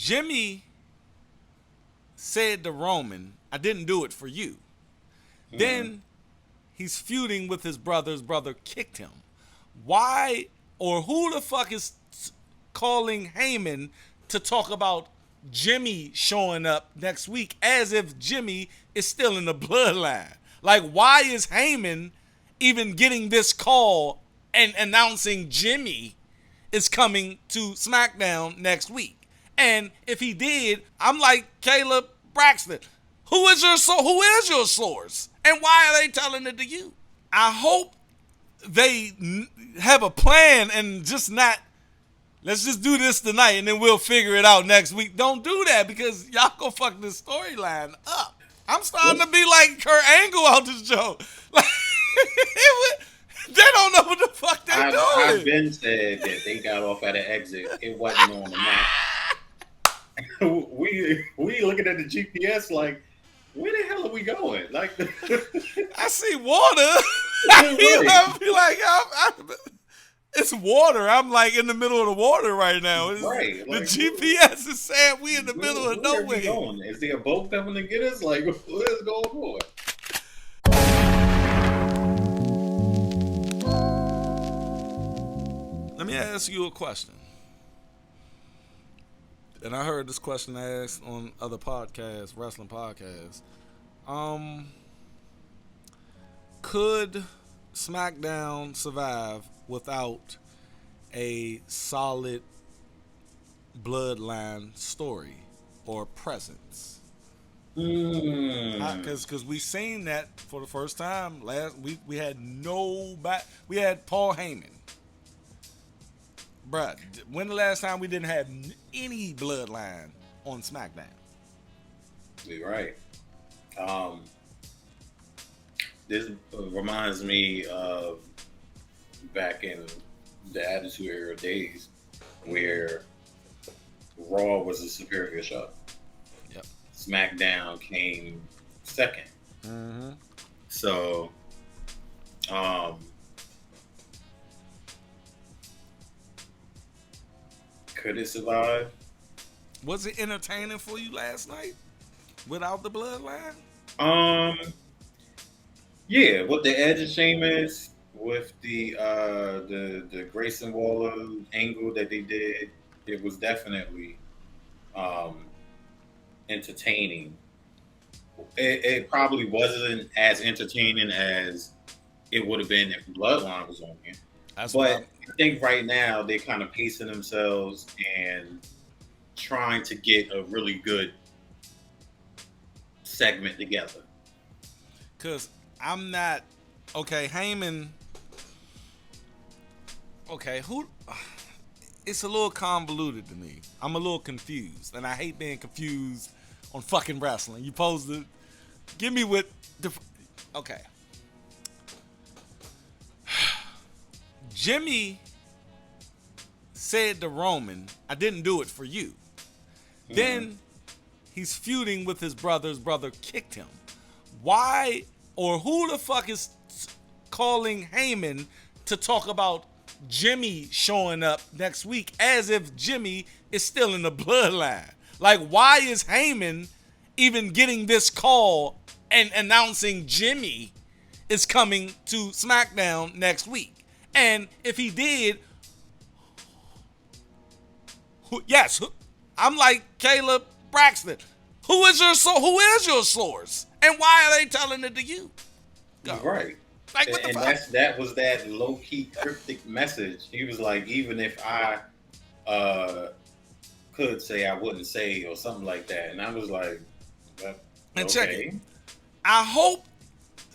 Jimmy said to Roman, I didn't do it for you. Then he's feuding with his brother. His brother kicked him. Why or who the fuck is calling Heyman to talk about Jimmy showing up next week as if Jimmy is still in the bloodline? Like, why is Heyman even getting this call and announcing Jimmy is coming to SmackDown next week? And if he did, I'm like Caleb Braxton. Who is your source? And why are they telling it to you? I hope they have a plan and just not, let's just do this tonight and then we'll figure it out next week. Don't do that because y'all gonna fuck this storyline up. I'm starting to be like Kurt Angle out this joke. Like, they don't know what the fuck they're doing. I've been said that they got off at an exit. It wasn't on the map. we looking at the GPS like, where the hell are we going? Like, I see water. I be like, it's water. I'm like in the middle of the water right now. Right. The GPS is saying we in the middle of nowhere. Is there a boat coming to get us? Like, what is going on? Let me ask you a question. And I heard this question asked on other podcasts, wrestling podcasts. Could SmackDown survive without a solid Bloodline story or presence? Because we seen that for the first time last week. We had we had Paul Heyman. Bruh, when the last time we didn't have any Bloodline on SmackDown? You're right. This reminds me of back in the Attitude Era days where Raw was a superior show. Yep. SmackDown came second. Mm-hmm. So, could it survive? Was it entertaining for you last night without the Bloodline? Yeah, with the Edge and Sheamus, with the Grayson Waller angle that they did, it was definitely entertaining. It probably wasn't as entertaining as it would have been if Bloodline was on here. But I think right now they're kind of pacing themselves and trying to get a really good segment together. Because I'm not... Okay, Heyman... Okay, who... It's a little convoluted to me. I'm a little confused. And I hate being confused on fucking wrestling. You supposed to... Give me what... Okay. Jimmy said to Roman, I didn't do it for you. Then he's feuding with his brother. His brother kicked him. Why or who the fuck is calling Heyman to talk about Jimmy showing up next week as if Jimmy is still in the bloodline? Like, why is Heyman even getting this call and announcing Jimmy is coming to SmackDown next week? And if he did, yes, I'm like Caleb Braxton. Who is your source? And why are they telling it to you? Go. Right. Like, what the fuck? That was that low-key cryptic message. He was like, even if I could say, I wouldn't say, or something like that. And I was like, well, and okay. check it. I hope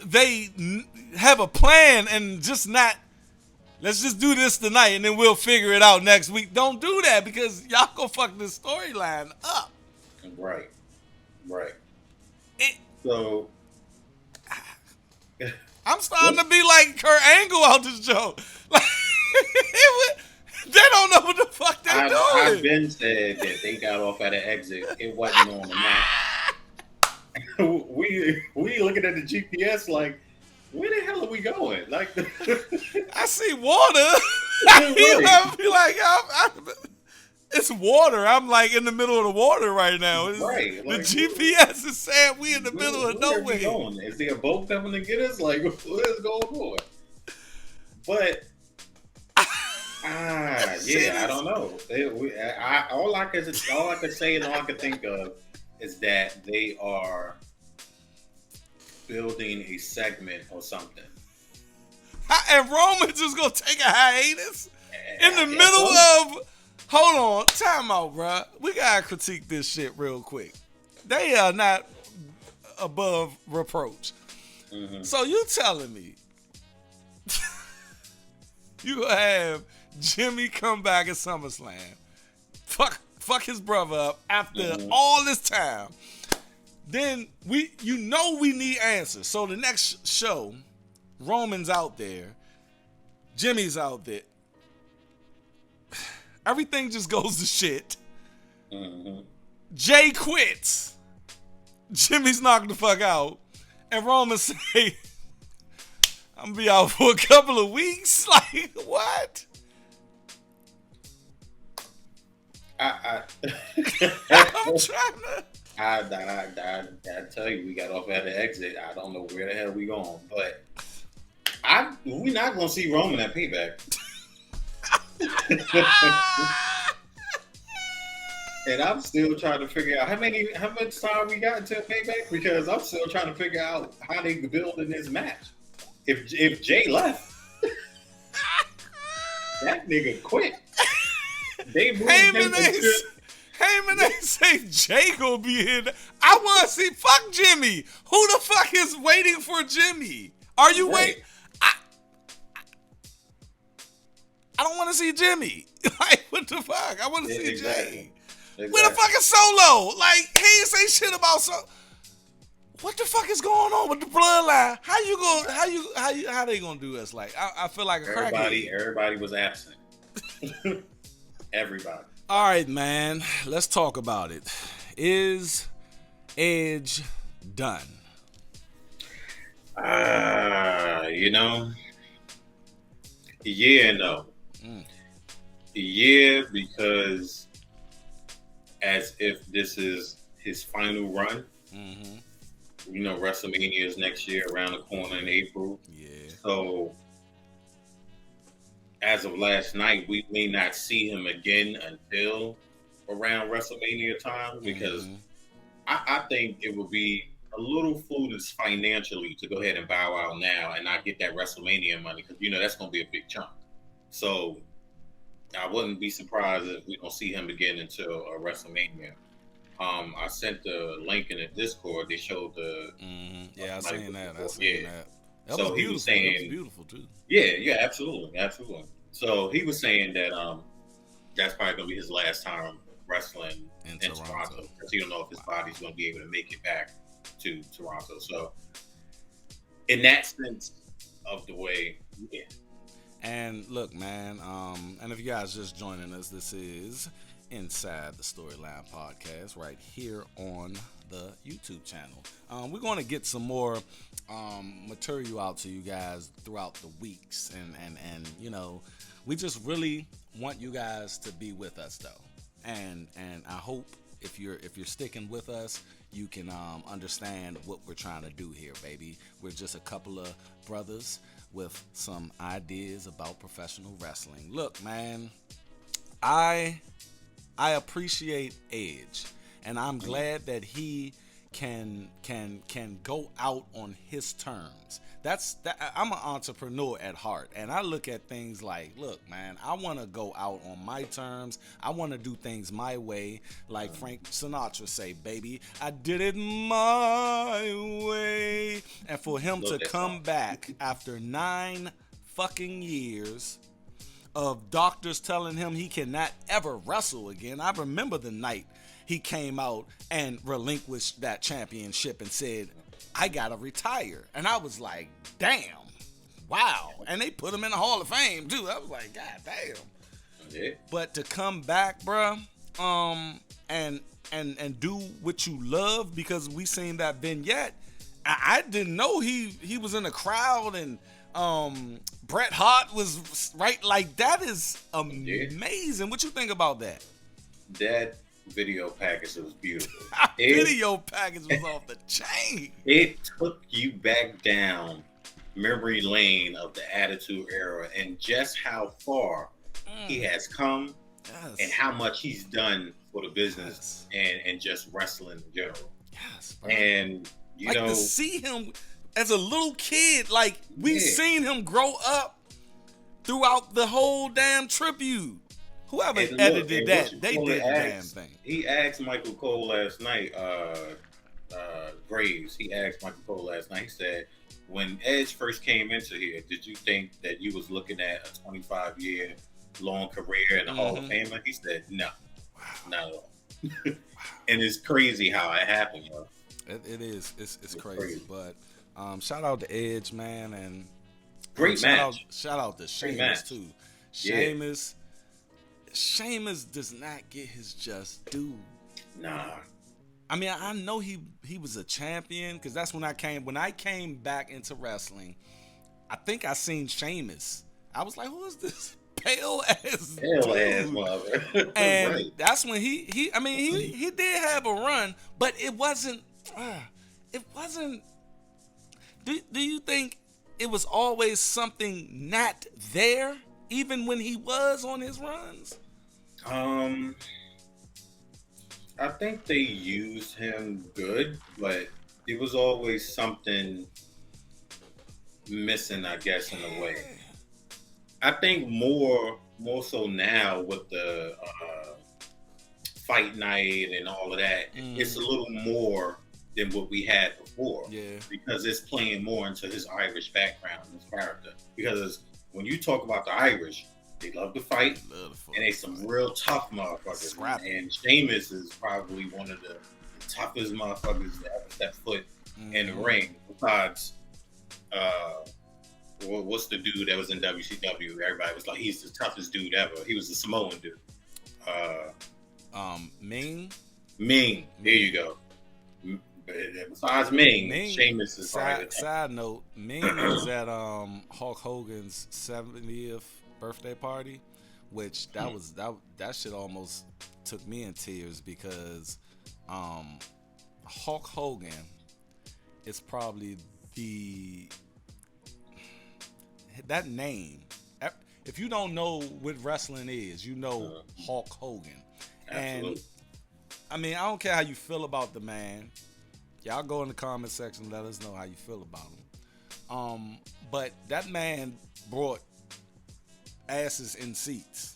they have a plan and just not, let's just do this tonight and then we'll figure it out next week. Don't do that because y'all gonna fuck this storyline up. Right. So I'm starting to be like Kurt Angle out this joke. Like, they don't know what the fuck they're doing. I've been said that they got off at an exit. It wasn't on the map. we looking at the GPS like, where the hell are we going? Like, I see water. I be like, It's water. I'm like in the middle of the water right now. Right. The GPS is saying we in the middle of nowhere. Is there a boat coming to get us? Like, what is going on? But I don't know. All I can say and all I can think of is that they are building a segment or something. And Roman's just gonna take a hiatus in the middle of. Hold on, time out, bro. We gotta critique this shit real quick. They are not above reproach. Mm-hmm. So you telling me you gonna have Jimmy come back at SummerSlam, fuck his brother up after all this time? Then we need answers. So the next show, Roman's out there, Jimmy's out there. Everything just goes to shit. Mm-hmm. Jay quits. Jimmy's knocked the fuck out. And Roman say, I'm gonna be out for a couple of weeks. Like, what? I'm trying to. I tell you, we got off at the exit. I don't know where the hell we going, but we're not gonna see Roman at Payback. And I'm still trying to figure out how much time we got until Payback, because I'm still trying to figure out how they build in this match. If Jay left, that nigga quit. They moved Heyman ain't say Jay gonna be here. I want to see. Fuck Jimmy. Who the fuck is waiting for Jimmy? Are you waiting? I don't want to see Jimmy. Like, what the fuck? I want to see Jay. Exactly. Where the fuck is Solo? Like, he ain't say shit about Solo. What the fuck is going on with the bloodline? How they gonna do us? Like, I feel like a crackhead. Everybody was absent. Everybody. All right, man. Let's talk about it. Is Edge done? Yeah and no. Yeah, because as if this is his final run. Mm-hmm. WrestleMania is next year, around the corner in April. Yeah. So as of last night, we may not see him again until around WrestleMania time, because I think it would be a little foolish financially to go ahead and bow out now and not get that WrestleMania money, because that's going to be a big chunk. So I wouldn't be surprised if we don't see him again until WrestleMania. I sent the link in the Discord. They showed the. I seen that. That so he was saying, it was beautiful too. Yeah, absolutely. So he was saying that that's probably gonna be his last time wrestling in Toronto, because he don't know if his body's gonna be able to make it back to Toronto. So in that sense of the way, yeah. And look, man, and if you guys just joining us, this is Inside the Storyline Podcast right here on the YouTube channel. We're going to get some more material out to you guys throughout the weeks, and we just really want you guys to be with us though, and I hope if you're sticking with us, you can understand what we're trying to do here, baby. We're just a couple of brothers with some ideas about professional wrestling. Look, man, I appreciate Edge, and I'm glad that he can go out on his terms. I'm an entrepreneur at heart, and I look at things like, look, man, I want to go out on my terms. I want to do things my way, like Frank Sinatra say, baby, I did it my way. And for him to come back after 9 fucking years of doctors telling him he cannot ever wrestle again. I remember the night he came out and relinquished that championship and said, I gotta retire. And I was like, damn, wow. And they put him in the Hall of Fame too. I was like, god damn. Yeah. But to come back, bruh, and do what you love, because we seen that vignette. I didn't know he was in the crowd, and Bret Hart was right. Like, that is amazing. What you think about that? That video package was beautiful. Video package was off the chain. It took you back down memory lane of the Attitude Era and just how far he has come and how much he's done for the business and just wrestling in general. Yes, bro. And you know, to see him as a little kid, like we've seen him grow up throughout the whole damn tribute. Whoever edited that, they did the damn thing. He asked Michael Cole last night, Graves. He asked Michael Cole last night. He said, when Edge first came into here, did you think that you was looking at a 25-year long career in the Hall of Famer? He said, no, not at all. And it's crazy how it happened, yo. It is. It's crazy. But shout out to Edge, man, and great match. Shout out to Sheamus too. Sheamus does not get his just due. Nah. I mean, I know he was a champion because that's when I came back into wrestling. I think I seen Sheamus. I was like, who is this pale ass mother? And that's when he did have a run, but it wasn't. Do you think it was always something not there, even when he was on his runs? I think they used him good, but it was always something missing, I guess, in a way. I think more so now with the fight night and all of that, it's a little more than what we had before. Yeah. Because it's playing more into his Irish background, his character. Because when you talk about the Irish, they love to fight, and they some real tough motherfuckers. And Sheamus is probably one of the toughest motherfuckers to ever step foot in the ring. Besides, what's the dude that was in WCW? Everybody was like, he's the toughest dude ever. He was the Samoan dude. Ming. There you go. Besides Ming, Sheamus is side note, Ming was at Hulk Hogan's 70th birthday party, which that shit almost took me in tears because Hulk Hogan is probably that name. If you don't know what wrestling is, you know Hulk Hogan. Absolutely. And I mean, I don't care how you feel about the man. Y'all go in the comment section and let us know how you feel about him. But that man brought asses in seats.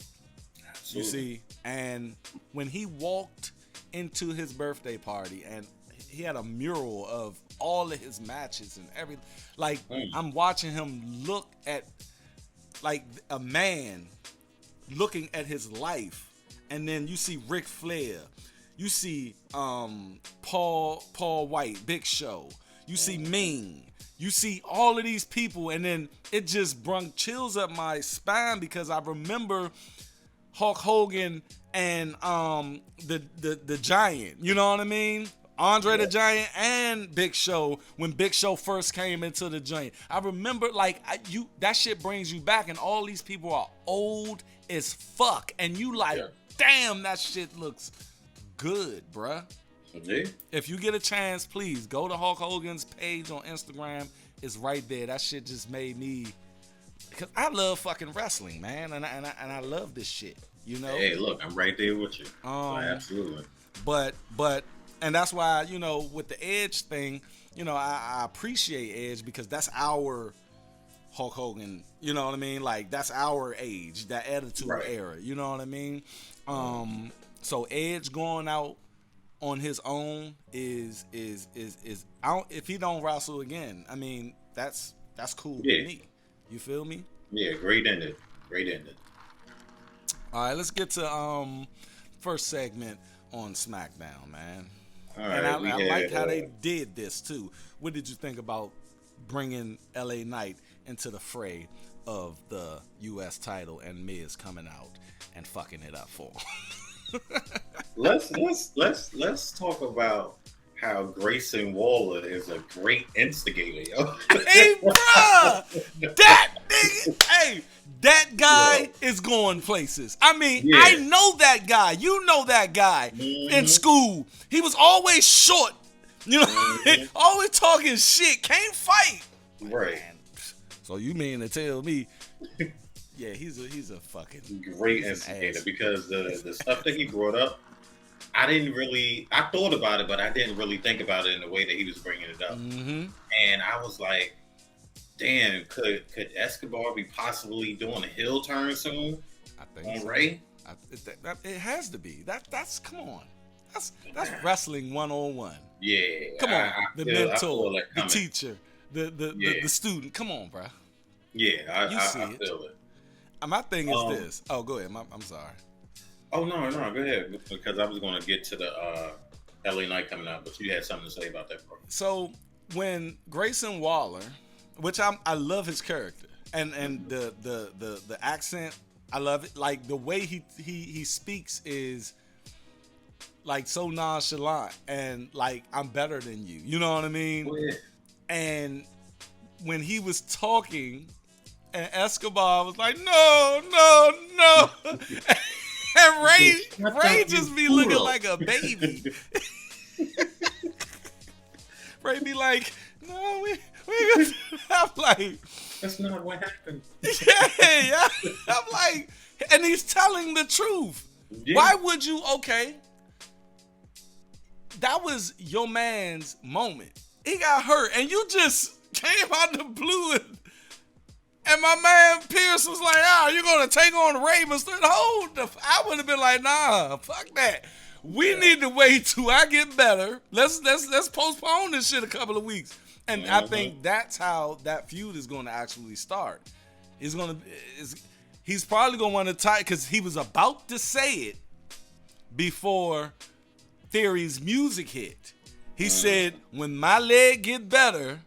Absolutely. You see, and when he walked into his birthday party and he had a mural of all of his matches and everything, like I'm watching him look at like a man looking at his life, and then you see Ric Flair, you see Paul White, Big Show, you see Ming, you see all of these people, and then it just brung chills up my spine because I remember Hulk Hogan and the Giant, you know what I mean? Andre the Giant and Big Show when Big Show first came into the joint. I remember that shit brings you back, and all these people are old as fuck, and you damn, that shit looks good, bruh. Okay. If you get a chance, please go to Hulk Hogan's page on Instagram. It's right there. That shit just made me, because I love fucking wrestling, man, and I love this shit. You know. Hey, look, I'm right there with you. Absolutely. But and that's why, you know, with the Edge thing, you know, I appreciate Edge because that's our Hulk Hogan. You know what I mean? Like that's our age, that Attitude Era. You know what I mean? So Edge going out on his own is if he don't wrestle again, I mean that's cool with me. You feel me? Yeah, great ending. All right, let's get to first segment on SmackDown, man. All and right, I like how they did this too. What did you think about bringing LA Knight into the fray of the U.S. title and Miz coming out and fucking it up for him? Let's talk about how Grayson Waller is a great instigator, yo. Hey, bruh! That Hey, that guy is going places. I mean, I know that guy. You know that guy in school. He was always short. You know, always talking shit. Can't fight. Right. Man. So you mean to tell me? Yeah, he's a fucking great instigator because the stuff that he brought up, I thought about it, but I didn't really think about it in the way that he was bringing it up. And I was like, damn, could Escobar be possibly doing a heel turn soon? I think on Ray? It has to be. That's come on. That's wrestling 101. Yeah. Come on. The mentor, the teacher, the student. Come on, bro. Yeah, I feel it. My thing is this. Oh, go ahead. I'm sorry. Oh, no, go ahead. Because I was going to get to the LA Knight coming out, but you had something to say about that part. So, when Grayson Waller, which I love his character, and the accent, I love it. Like, the way he speaks is, like, so nonchalant, and, like, I'm better than you. You know what I mean? Oh, yeah. And when he was talking, and Escobar was like, no. And Ray just be looking like a baby. Ray be like, no, we gonna. I'm like, that's not what happened. Yeah. I'm like, and he's telling the truth. Yeah. Why would you? Okay, that was your man's moment. He got hurt, and you just came out the blue. And my man Pierce was like, you're going to take on Ray Mysterio? I would have been like, nah, fuck that. We need to wait till I get better. Let's postpone this shit a couple of weeks. And I think that's how that feud is going to actually start. He's probably going to want to tie, because he was about to say it before Theory's music hit. He said, when my leg get better.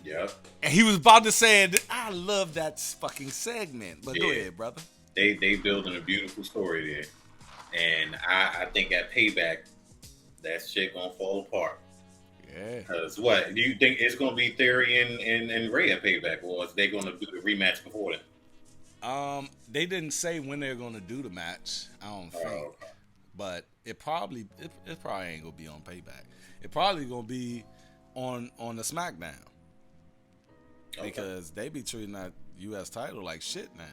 Yep. And he was about to say it. I love that fucking segment. But go ahead, brother. They building a beautiful story there. And I think at Payback, that shit gonna fall apart. Yeah. Because what? Do you think it's gonna be Theory and Ray at Payback, or is they gonna do the rematch before that? They didn't say when they're gonna do the match, I don't think. Okay. But it probably ain't gonna be on Payback. It probably gonna be on the SmackDown. Because they be treating that U.S. title like shit now.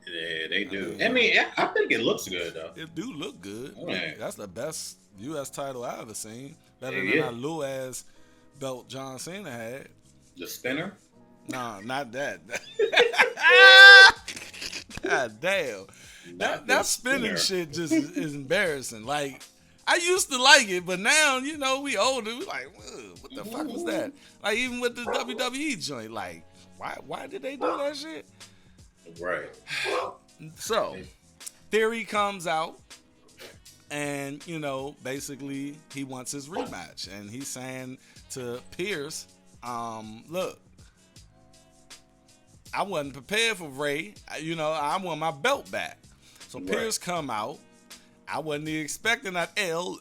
Yeah, they do. I think it looks good, though. It do look good. Yeah. That's the best U.S. title I ever seen. Better than that little ass belt John Cena had. The spinner? Nah, not that. God damn. That spinning shit just is embarrassing. Like, I used to like it, but now, we older. We like, what the fuck was that? Like, even with the WWE joint, like, why did they do that shit? Right. So, Theory comes out, and, basically, he wants his rematch. And he's saying to Pierce, look, I wasn't prepared for Ray. I want my belt back. So Pierce come out. I wasn't even expecting that LA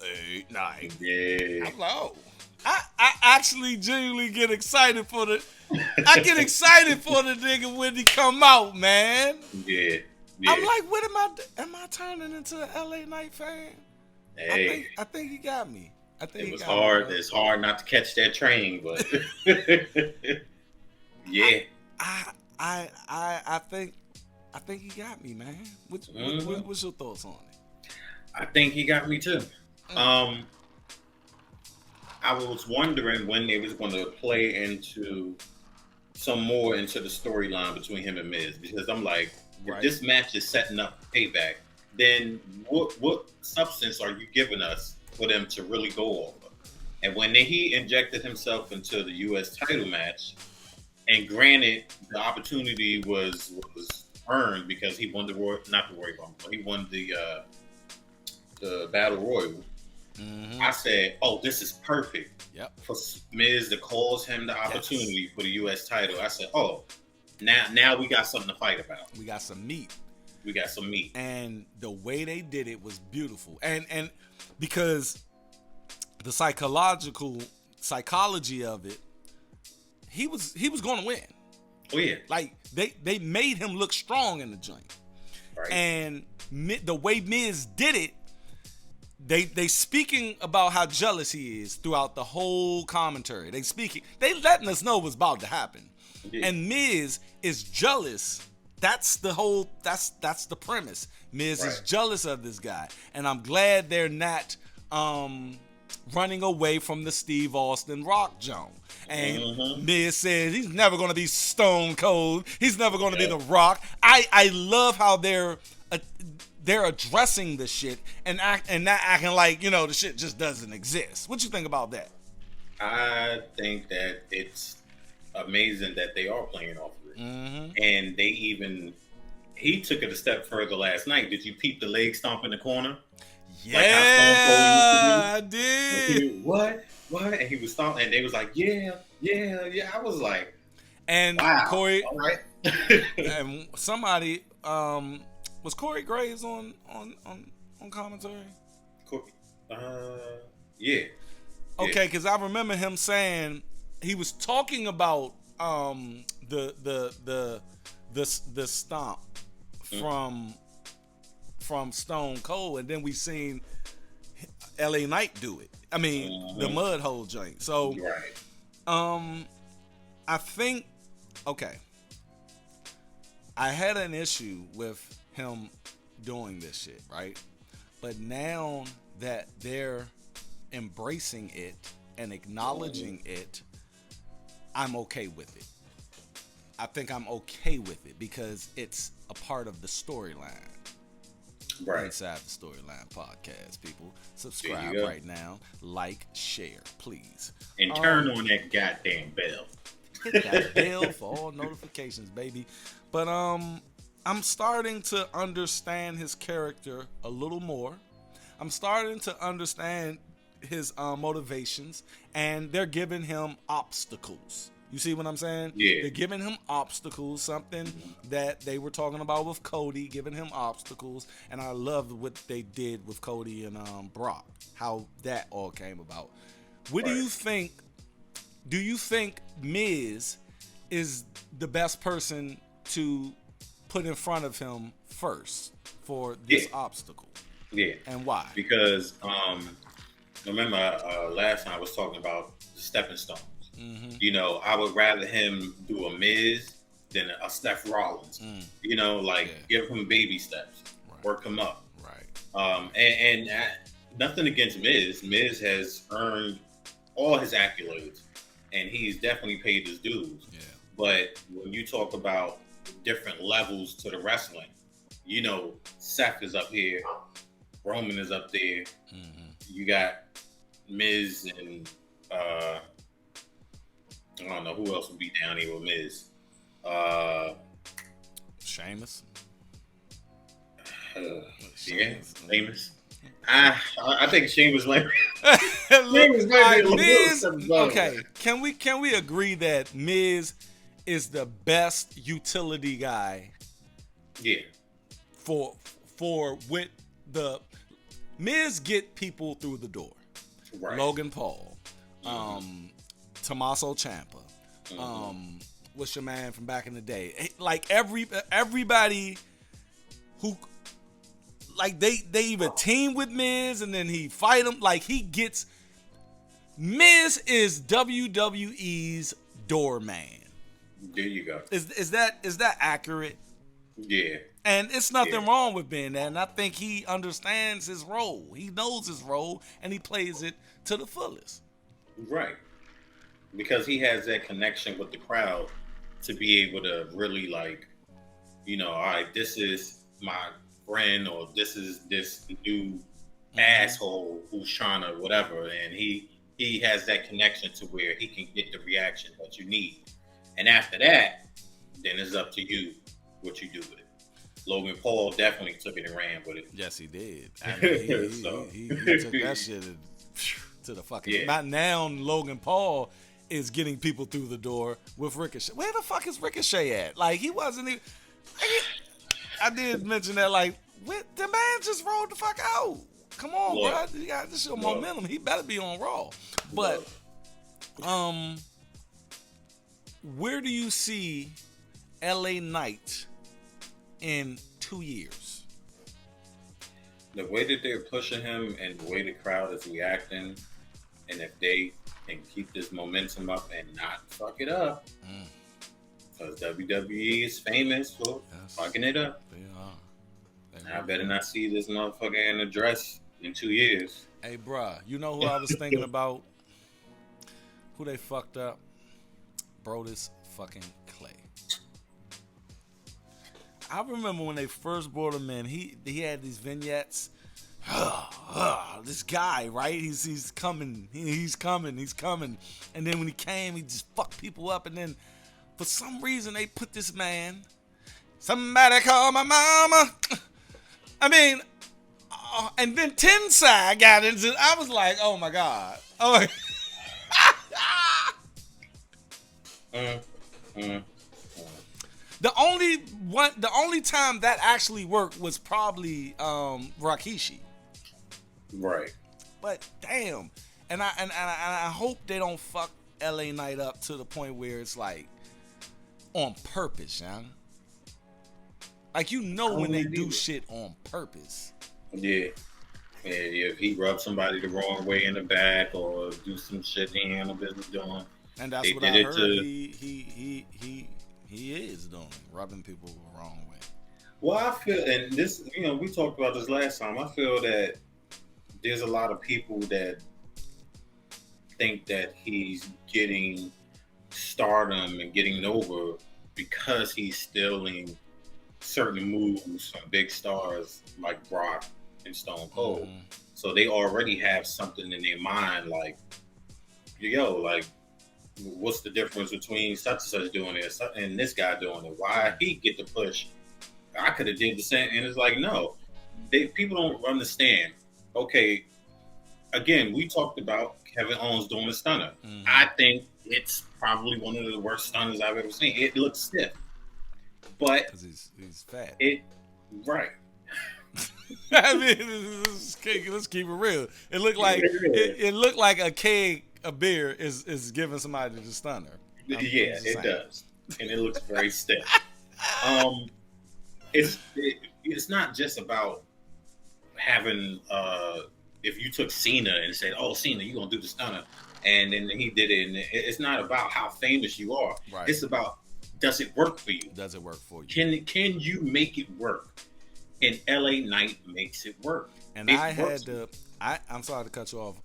Knight. Yeah. I'm like, I actually genuinely get excited for the nigga when he come out, man. Yeah. I'm like, what am I turning into an LA Knight fan? Hey. I think he got me. It was hard. It's hard not to catch that train, but yeah. I think he got me, man. What's your thoughts on it? I think he got me too. I was wondering when they was going to play into the storyline between him and Miz, because I'm like, if this match is setting up Payback, then what substance are you giving us for them to really go over? And when he injected himself into the U.S. title match, and granted, the opportunity was earned because he won the Royal Rumble, he won the Battle Royal. Mm-hmm. I said, this is perfect for Miz to cause him the opportunity for the U.S. title. I said, now we got something to fight about. We got some meat. And the way they did it was beautiful. And because the psychology of it, he was going to win. Oh yeah. Like they made him look strong in the joint. Right. And the way Miz did it, they speaking about how jealous he is throughout the whole commentary. They letting us know what's about to happen. Yeah. And Miz is jealous. That's the the premise. Miz is jealous of this guy. And I'm glad they're not running away from the Steve Austin Rock Joan. And Miz says he's never going to be Stone Cold. He's never going to be The Rock. I love how they're addressing the shit and not acting like, the shit just doesn't exist. What you think about that? I think that it's amazing that they are playing off of it. And he took it a step further last night. Did you peep the leg stomp in the corner? Yeah, like how Stone Cold used to do? I did. What? And he was stomping, and they was like, yeah. I was like, and wow. Corey, all right. And somebody, was Corey Graves on commentary? Yeah. Okay, because I remember him saying he was talking about the stomp from Stone Cold, and then we seen LA Knight do it. I mean, the mud hole joint. So, I think, okay, I had an issue with him doing this shit, right? But now that they're embracing it and acknowledging it, I'm okay with it. I think I'm okay with it because it's a part of the storyline. Right. Inside the Storyline Podcast, people. Subscribe right now. Like, share, please. And turn on that goddamn bell. Hit that bell for all notifications, baby. But I'm starting to understand his character a little more. I'm starting to understand his motivations, and they're giving him obstacles. You see what I'm saying? Yeah. They're giving him obstacles, something that they were talking about with Cody, giving him obstacles. And I love what they did with Cody and Brock, how that all came about. What do you think? Do you think Miz is the best person to put in front of him first for this obstacle? Yeah. And why? Because remember last time I was talking about the stepping stones. I would rather him do a Miz than a Seth Rollins. Give him baby steps, work him up. Right. And nothing against Miz. Miz has earned all his accolades, and he's definitely paid his dues. Yeah. But when you talk about different levels to the wrestling, Seth is up here, Roman is up there. You got Miz and I don't know who else would be down here with Miz. Sheamus. Sheamus. I think Sheamus might. Sheamus might be Miz. Okay, can we agree that Miz is the best utility guy? Yeah. For with the Miz get people through the door. Right. Logan Paul. Tommaso Ciampa, what's your man from back in the day? Like everybody who, like they either team with Miz and then he fight him. Like Miz is WWE's doorman. There you go. Is that accurate? Yeah. And it's nothing wrong with being that. And I think he understands his role. He knows his role and he plays it to the fullest. Right. Because he has that connection with the crowd to be able to really all right, this is my friend or this is this new asshole who's trying to whatever. And he has that connection to where he can get the reaction that you need. And after that, then it's up to you what you do with it. Logan Paul definitely took it and ran with it. Yes, he did. I mean, he took that shit to the fucking... Not now Logan Paul is getting people through the door with Ricochet. Where the fuck is Ricochet at? Like, he wasn't even... I did mention that, the man just rolled the fuck out. Come on, bro. You got to show momentum. He better be on Raw. But, where do you see LA Knight in 2 years? The way that they're pushing him and the way the crowd is reacting, and if they can keep this momentum up and not fuck it up, because WWE is famous for fucking it up. They are. I better not see this motherfucker in a dress in 2 years. Hey, bruh, you know who I was thinking about? Who they fucked up? Brodus fucking Clay. I remember when they first brought him in, he had these vignettes. This guy, right? He's coming. He's coming. And then when he came, he just fucked people up. And then for some reason, they put this man. Somebody call my mama. I mean, and then Tensai got into it. I was like, oh my God. Oh my The only time that actually worked was probably Rikishi. Right. But damn. And I hope they don't fuck LA Knight up to the point where it's like on purpose, young. Like, you know, when they do shit on purpose. Yeah. And if he rubs somebody the wrong way in the back or do some shit he ain't no business doing. And that's what I heard he is doing, rubbing people the wrong way. Well, I feel, and this, we talked about this last time, I feel that there's a lot of people that think that he's getting stardom and getting over because he's stealing certain moves from big stars like Brock and Stone Cold. Mm-hmm. So they already have something in their mind like, like, what's the difference between such and such doing it and this guy doing it? Why he get the push? I could have did the same. And it's like, no, people don't understand. Okay, again, we talked about Kevin Owens doing a stunner. Mm-hmm. I think it's probably one of the worst stunners I've ever seen. It looks stiff, but because he's fat. Right. I mean, let's keep it real. It looked like it looked like a keg of beer is giving somebody the stunner. It does, and it looks very stiff. It's not just about having. If you took Cena and said, "Oh, Cena, you gonna do the stunner," and then he did it, and it's not about how famous you are. Right. It's about, does it work for you? Does it work for you? Can you make it work? And LA Knight makes it work. And I'm sorry to cut you off.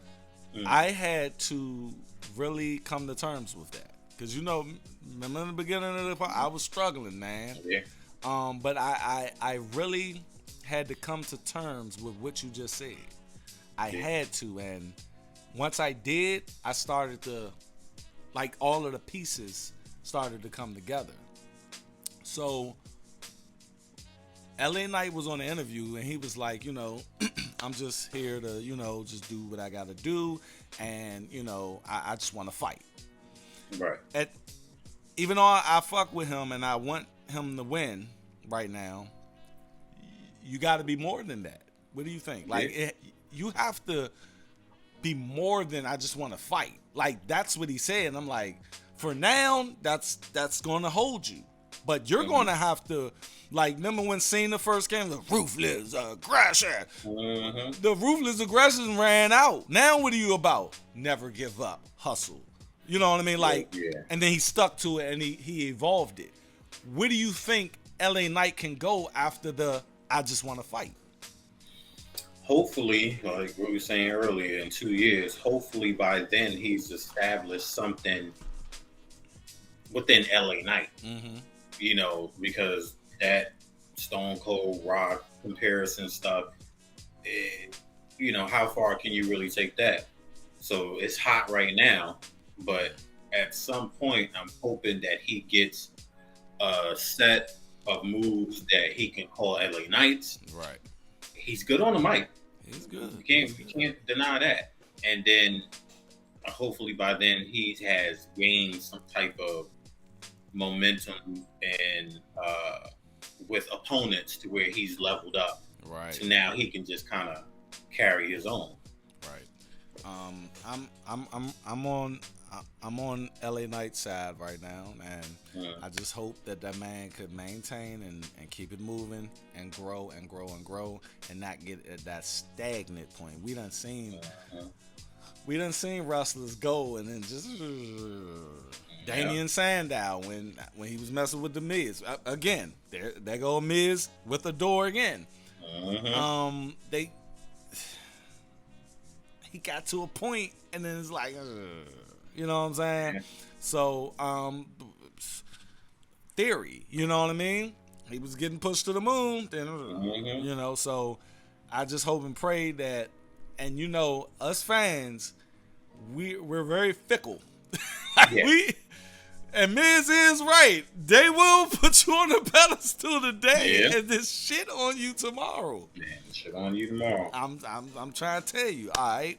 I had to really come to terms with that. Because, remember in the beginning of the podcast, I was struggling, man. Yeah. But I really had to come to terms with what you just said. I had to. And once I did, I started to, like, all of the pieces started to come together. So LA Knight was on the interview and he was like, I'm just here to, just do what I got to do. And, I just want to fight. Right. Even though I fuck with him and I want him to win right now, you got to be more than that. What do you think? Like, you have to be more than I just want to fight. Like, that's what he said. And I'm like, for now, that's going to hold you. But you're going to have to, like, remember when Cena first came, the ruthless aggression. Mm-hmm. The ruthless aggression ran out. Now what are you about? Never give up. Hustle. You know what I mean? Like, and then he stuck to it and he evolved it. Where do you think LA Knight can go after the I just want to fight? Hopefully, like we were saying earlier, in 2 years, hopefully by then he's established something within LA Knight. Mm-hmm. Because that Stone Cold Rock comparison stuff, how far can you really take that? So it's hot right now, but at some point, I'm hoping that he gets a set of moves that he can call LA Knights. Right. He's good on the mic. He's good. You can't deny that. And then hopefully by then he has gained some type of momentum and with opponents to where he's leveled up. Right. So now he can just kind of carry his own. Right. I'm I'm on LA Knight's side right now, and I just hope that that man could maintain and keep it moving and grow and grow and grow and not get at that stagnant point. We done seen wrestlers go and then just Damian Sandow when he was messing with the Miz again. There go Miz with the door again. He got to a point and then it's like, you know what I'm saying? Yeah. So, Theory, you know what I mean? He was getting pushed to the moon, then, you know, so I just hope and pray that, and you know, us fans, we're very fickle. Yeah. And Miz is right. They will put you on the pedestal today and this shit on you tomorrow. Man, shit on you tomorrow. I'm trying to tell you. All right.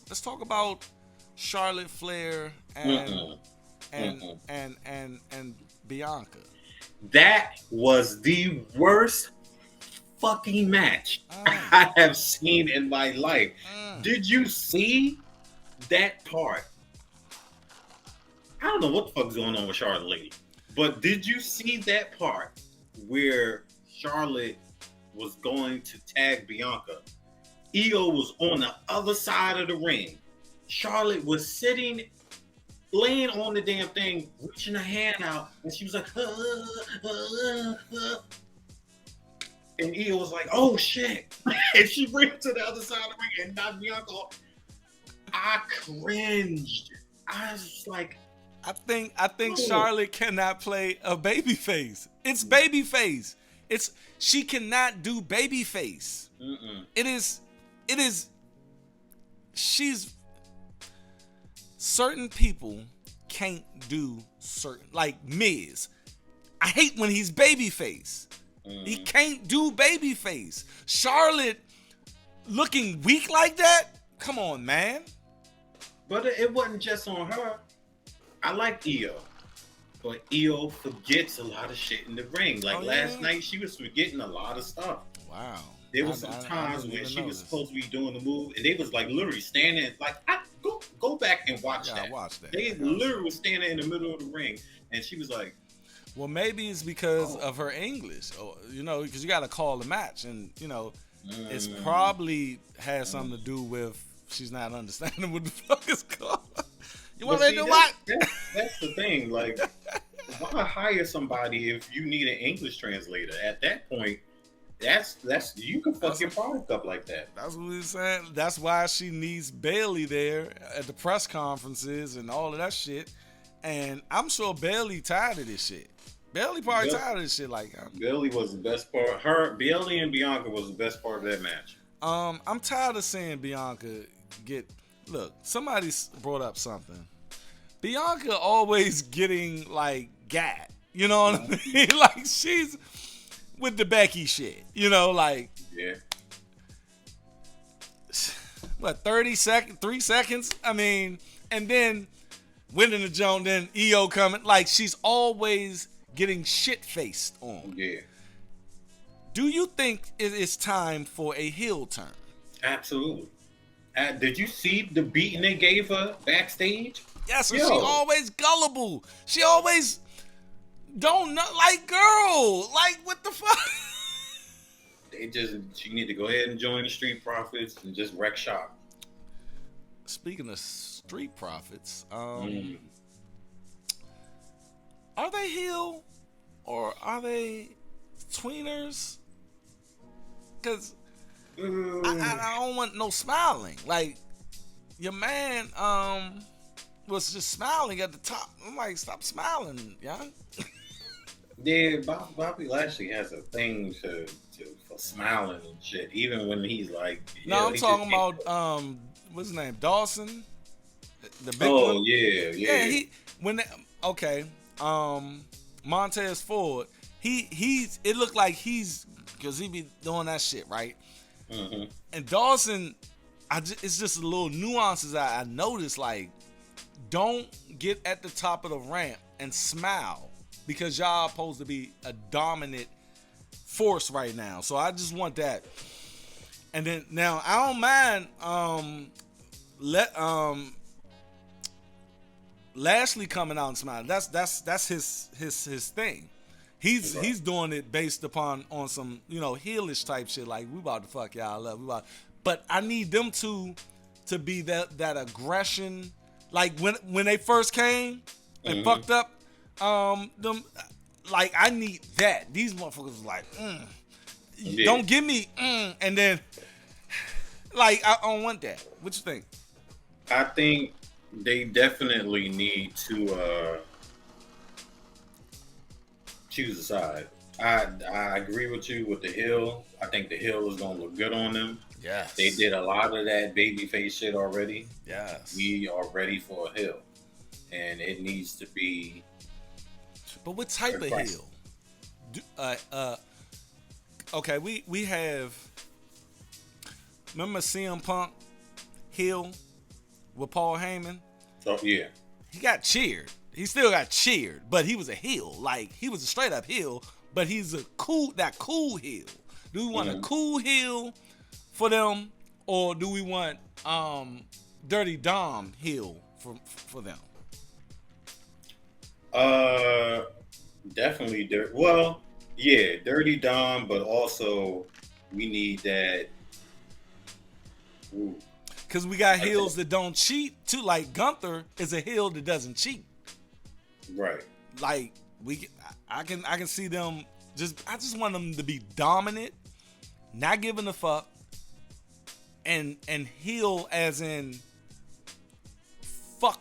Let's talk about Charlotte Flair and Bianca. That was the worst fucking match I have seen in my life. Did you see that part? I don't know what the fuck's going on with Charlotte lately, but did you see that part where Charlotte was going to tag Bianca? Io was on the other side of the ring. Charlotte was sitting, laying on the damn thing, reaching her hand out, and she was like, and Io was like, oh shit. And she ran to the other side of the ring and knocked Bianca off. I cringed. I was just like, I think Charlotte cannot play a babyface. It's babyface. She cannot do babyface. It is. She's certain people can't do certain, like Miz. I hate when he's babyface. He can't do babyface. Charlotte looking weak like that. Come on, man. But it wasn't just on her. I like Io, but Io forgets a lot of shit in the ring. Like last night, she was forgetting a lot of stuff. Wow. There was some times when she was supposed to be doing the move, and they was like literally standing. Like, go back and watch that. Watch that. They literally was standing in the middle of the ring, and she was like, "Well, maybe it's because of her English, or, you know, because you got to call the match, and you know, it's probably has something to do with she's not understanding what the fuck is going on." You want me to what? That's the thing. Like, why hire somebody if you need an English translator? At that point, that's you can fuck your product up like that. That's what he's saying. That's why she needs Bailey there at the press conferences and all of that shit. And I'm sure Bailey tired of this shit. Bailey probably tired of this shit. Like, Bailey was the best part. Bailey and Bianca was the best part of that match. I'm tired of seeing Bianca get. Look, somebody brought up something. Bianca always getting like gat. You know what I mean? Like she's with the Becky shit. You know, like what 3 seconds? I mean, and then winning the joint, then EO coming. Like she's always getting shit faced on. Yeah. Do you think it is time for a heel turn? Absolutely. Did you see the beating they gave her backstage? Yes, she always gullible. She always don't know. Like, girl, like, what the fuck? She need to go ahead and join the Street Profits and just wreck shop. Speaking of Street Profits, are they heel or are they tweeners? Because I don't want no smiling. Like, your man was just smiling at the top. I'm like, stop smiling, young. Yeah, Bobby Lashley has a thing for smiling and shit, even when he's like. No, I'm talking about what's his name, Dawson, the big one. Oh yeah. Montez Ford. It looked like because he be doing that shit, right? Mm-hmm. And Dawson, it's just a little nuances I noticed. Like, don't get at the top of the ramp and smile because y'all supposed to be a dominant force right now. So I just want that. And then now I don't mind Lashley coming out and smiling. That's his thing. He's doing it based upon on some heelish type shit. Like, we about to fuck y'all up. But I need them to be that aggression. Like when they first came and fucked up them. Like, I need that. These motherfuckers was like, don't give me and then like I don't want that. What you think? I think they definitely need to choose a side. I agree with you with the heel. I think the heel is gonna look good on them. Yes. They did a lot of that babyface shit already. Yes. We are ready for a heel. And it needs to be. But what type of heel? Okay, we have. Remember CM Punk heel with Paul Heyman? Oh yeah. He got cheered. He still got cheered, but he was a heel. Like, he was a straight up heel, but he's that cool heel. Do we want a cool heel for them, or do we want Dirty Dom heel for them? Definitely Dirty Dom, but also we need that. Because we got heels that don't cheat too. Like, Gunther is a heel that doesn't cheat. Right. Like, I can see them I just want them to be dominant, not giving a fuck, and heel as in fuck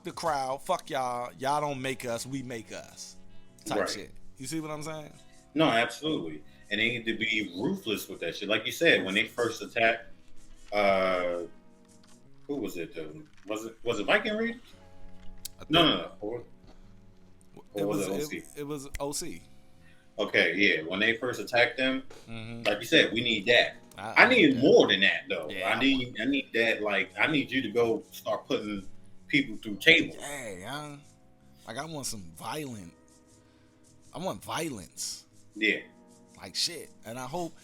the crowd, fuck y'all don't make us, we make us type shit. You see what I'm saying? No, absolutely. And they need to be ruthless with that shit. Like you said, when they first attacked, who was it though? Was it Viking Raiders? No. Or was it OC? It was OC. Okay, yeah. When they first attacked them, like you said, we need that. I need more than that though. Yeah, I need that. Like, I need you to go start putting people through tables. Hey, I want some violent. I want violence. Yeah. Like shit, and I hope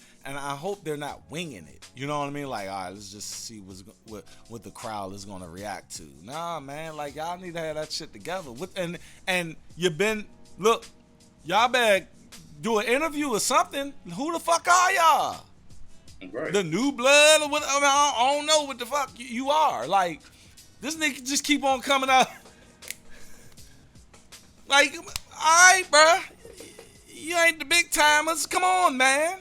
they're not winging it. You know what I mean? Like, all right, let's just see what the crowd is gonna react to. Nah, man, like, y'all need to have that shit together. And y'all better do an interview or something. Who the fuck are y'all? Right. The new blood or what? I mean, I don't know what the fuck you are. Like, this nigga just keep on coming out. Like, all right, bruh. You ain't the big timers. Come on, man.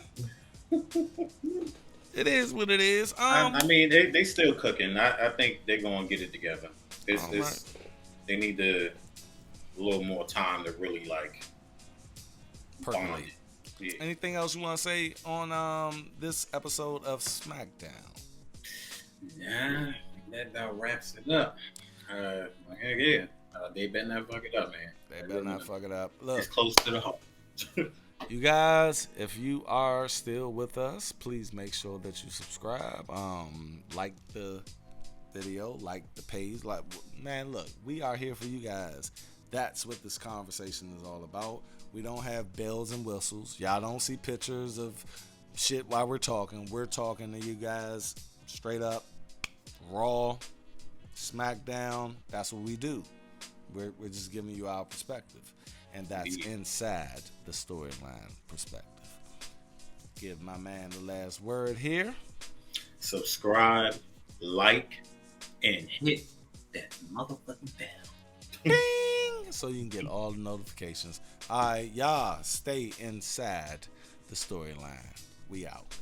It is what it is. I mean, they still cooking. I think they're gonna get it together. Right. They need a little more time to really like. Perfectly. Yeah. Anything else you want to say on this episode of SmackDown? Nah, that about wraps it up. Yeah. They better not fuck it up, man. They better not fuck it up. Look, it's close to the heart. You guys, if you are still with us, please make sure that you subscribe. Like the video, like the page. Like, man, look, we are here for you guys. That's what this conversation is all about. We don't have bells and whistles. Y'all don't see pictures of shit while we're talking. We're talking to you guys straight up, raw, SmackDown. That's what we do. We're just giving you our perspective. And that's inside the storyline perspective. Give my man the last word here. Subscribe, like, and hit that motherfucking bell. Bing! So you can get all the notifications. All right, y'all stay inside the storyline. We out.